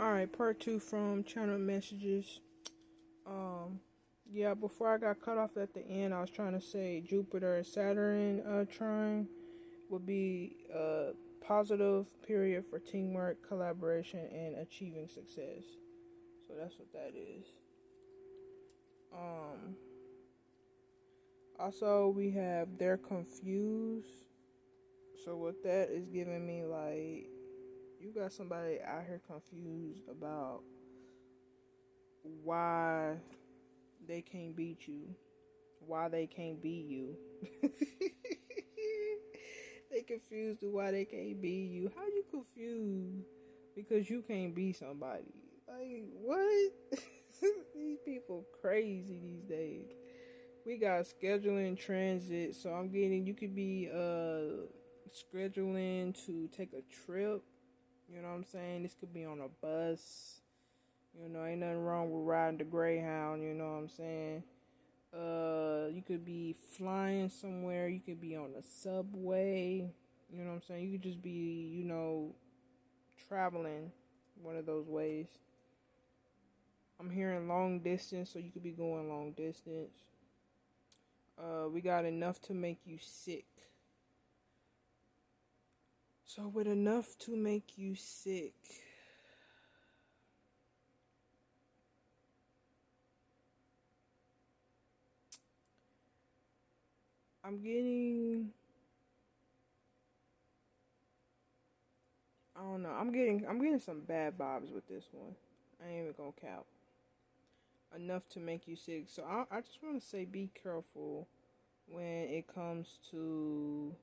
Alright, part two from channel messages. Um, yeah, before I got cut off at the end, I was trying to say Jupiter and Saturn trine would be a positive period for teamwork, collaboration, and achieving success. So that's what that is. Um, Also, we have they're confused. So what that is giving me, like, you got somebody out here confused about why they can't beat you, why they can't beat you. They confused to why they can't beat you. How you confused because you can't beat somebody? Like, what? These people crazy these days. We got scheduling transit, so I'm getting you could be scheduling to take a trip. You know what I'm saying? This could be on a bus. You know, ain't nothing wrong with riding the Greyhound, you know what I'm saying? You could be flying somewhere, you could be on the subway, you know what I'm saying? You could just be, traveling one of those ways. I'm hearing long distance, so you could be going long distance. We got enough to make you sick. So with enough to make you sick, I'm getting I don't know. I'm getting some bad vibes with this one. I ain't even gonna count. Enough to make you sick. So I just want to say be careful when it comes to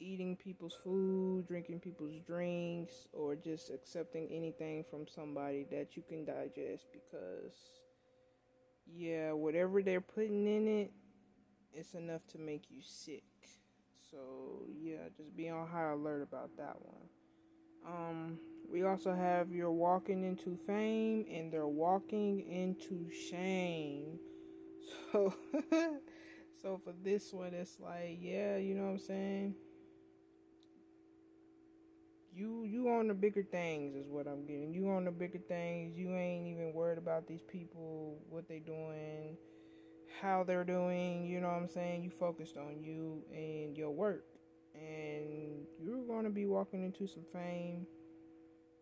eating people's food, drinking people's drinks, or just accepting anything from somebody that you can digest because yeah, whatever they're putting in it, it's enough to make you sick. So yeah, just be on high alert about that one. Um, we also have you're walking into fame and they're walking into shame. So, so for this one, it's like, yeah, you know what I'm saying. You on the bigger things is what I'm getting. You on the bigger things. You ain't even worried about these people, what they doing, how they're doing. You know what I'm saying. You focused on you and your work, and you're gonna be walking into some fame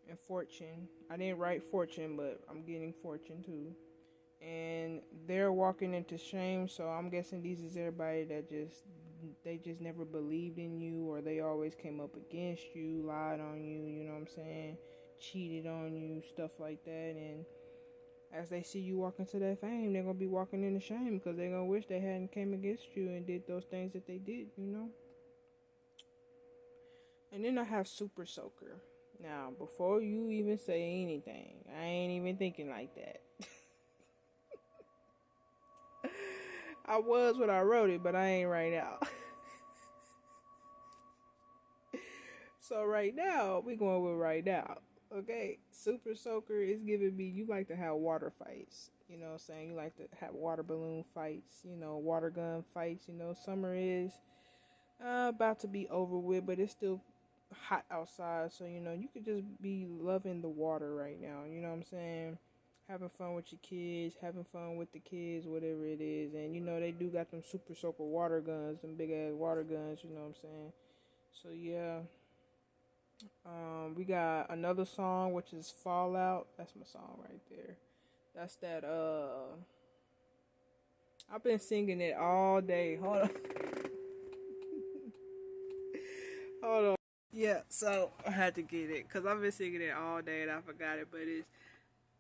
and fortune. I didn't write fortune, but I'm getting fortune too. And they're walking into shame, so I'm guessing these is everybody that they just never believed in you, or they always came up against you, lied on you, you know what I'm saying? Cheated on you, stuff like that. And as they see you walk into that fame, they're gonna be walking into shame because they're gonna wish they hadn't came against you and did those things that they did, you know? And then I have Super Soaker. Now, before you even say anything, I ain't even thinking like that. I was when I wrote it, but I ain't right now. So right now, we going with right now. Okay, Super Soaker is giving me, you like to have water fights. You know what I'm saying? You like to have water balloon fights, water gun fights. Summer is about to be over with, but it's still hot outside. So, you could just be loving the water right now. You know what I'm saying? Having fun with your kids, having fun with the kids, whatever it is. And, they do got them Super Soaker water guns, them big ass water guns, you know what I'm saying? So, yeah. We got another song, which is Fallout. That's my song right there. That's that, I've been singing it all day. Hold on. Hold on. Yeah, so I had to get it because I've been singing it all day and I forgot it. But it's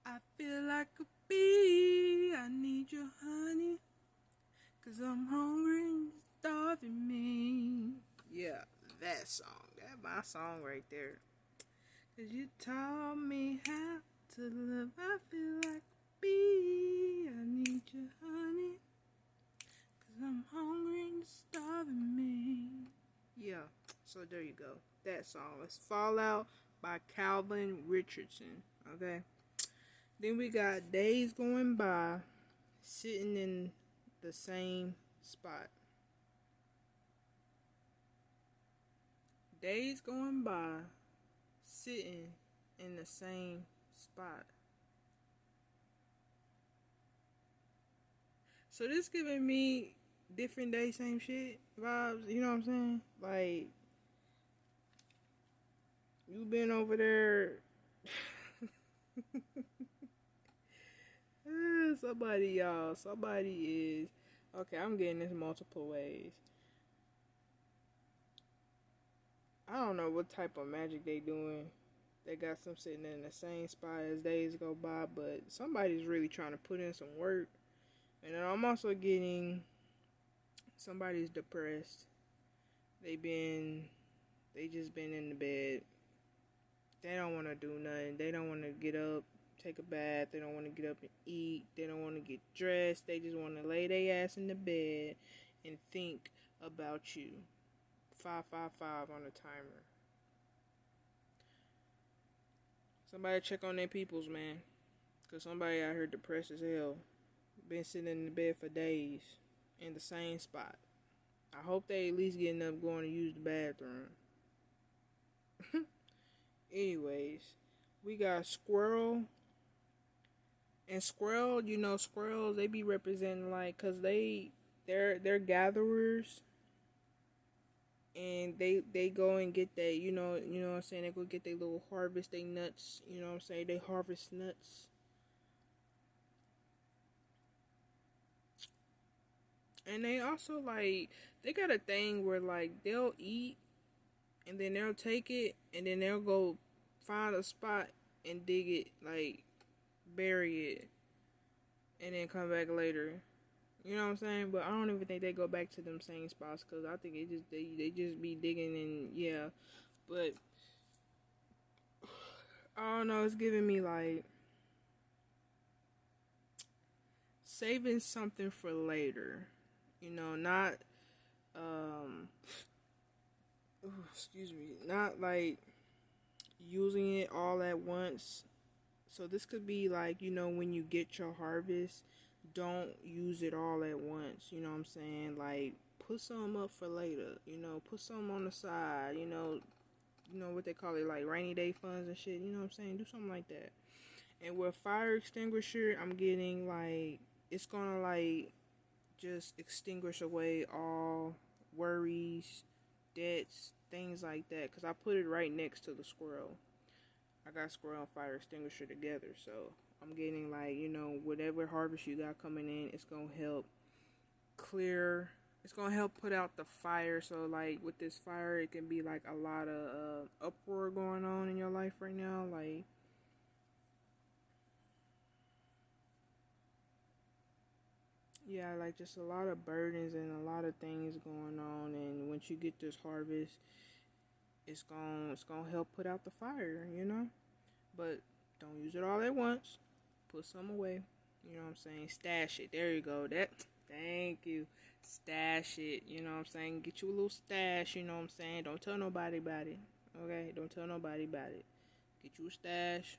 I feel like a bee. I need your honey because I'm hungry and you're starving me. Yeah, that song. That's my song right there. Because you taught me how to love. I feel like a bee. I need your honey because I'm hungry and you're starving me. Yeah, so there you go. That song is Fallout by Calvin Richardson. Okay. Then we got Days Going By, sitting in the same spot. Days going by, sitting in the same spot. So this giving me different day, same shit vibes. You know what I'm saying? Like, you been over there. Somebody, y'all. Somebody is. Okay, I'm getting this multiple ways. I don't know what type of magic they doing. They got some sitting in the same spot as days go by, but somebody's really trying to put in some work. And then I'm also getting somebody's depressed. They just been in the bed. They don't want to do nothing. They don't want to get up, take a bath. They don't want to get up and eat. They don't want to get dressed. They just want to lay their ass in the bed and think about you. 555 on the timer. Somebody check on their peoples, man. Because somebody out here depressed as hell. Been sitting in the bed for days in the same spot. I hope they at least getting up going to use the bathroom. Anyways, we got squirrel. And squirrel, you know, squirrels, they be representing like, cause they're gatherers. And they go and get that, you know what I'm saying, they go get their little harvest, they nuts, you know what I'm saying, they harvest nuts. And they also, like, they got a thing where, like, they'll eat, and then they'll take it, and then they'll go find a spot and dig it, like, bury it, and then come back later. You know what I'm saying? But I don't even think they go back to them same spots, because I think they just be digging, and, yeah. But, I don't know, it's giving me, like, saving something for later. You know, not, excuse me, not like using it all at once. So this could be like, you know, when you get your harvest, don't use it all at once. You know what I'm saying? Like, put some up for later. You know, put some on the side. You know what they call it, like rainy day funds and shit. You know what I'm saying? Do something like that. And with fire extinguisher, I'm getting like, it's gonna like just extinguish away all worries, debts, things like that. Because I put it right next to the squirrel. I got squirrel and fire extinguisher together. So I'm getting like, you know, whatever harvest you got coming in, it's going to help clear. It's going to help put out the fire. So like with this fire, it can be like a lot of uproar going on in your life right now. Like, yeah, like just a lot of burdens and a lot of things going on. And once you get this harvest, it's gonna help put out the fire, you know. But don't use it all at once. Put some away. You know what I'm saying? Stash it. There you go. Thank you. Stash it. You know what I'm saying? Get you a little stash. You know what I'm saying? Don't tell nobody about it. Okay? Don't tell nobody about it. Get you a stash,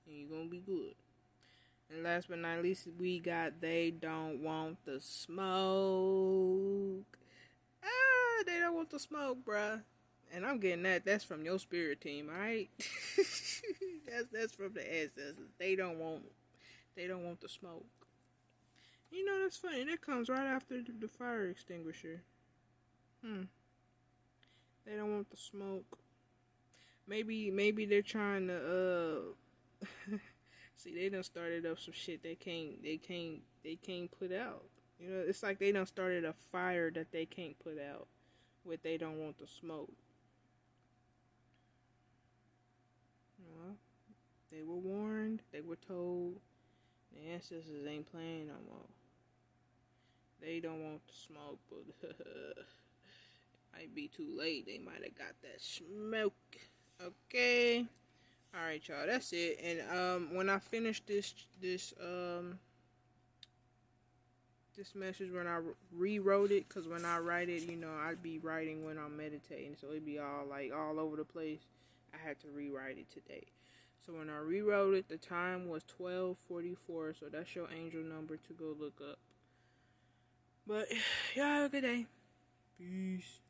and you're gonna be good. And last but not least, we got they don't want the smoke. They don't want the smoke, bruh. And I'm getting that. That's from your spirit team, alright? that's from the ancestors. They don't want the smoke. You know, that's funny. That comes right after the fire extinguisher. They don't want the smoke. Maybe they're trying to see, they done started up some shit they can't put out. You know, it's like they done started a fire that they can't put out with they don't want the smoke. Well, they were warned, they were told, the ancestors ain't playing no more. They don't want the smoke, but might be too late. They might have got that smoke. Okay. Alright, y'all, that's it. And when I finish this message, when I rewrote it, because when I write it, you know, I'd be writing when I'm meditating, so it'd be all over the place. I had to rewrite it today. So when I rewrote it, the time was 12:44, so that's your angel number to go look up. But y'all have a good day. Peace.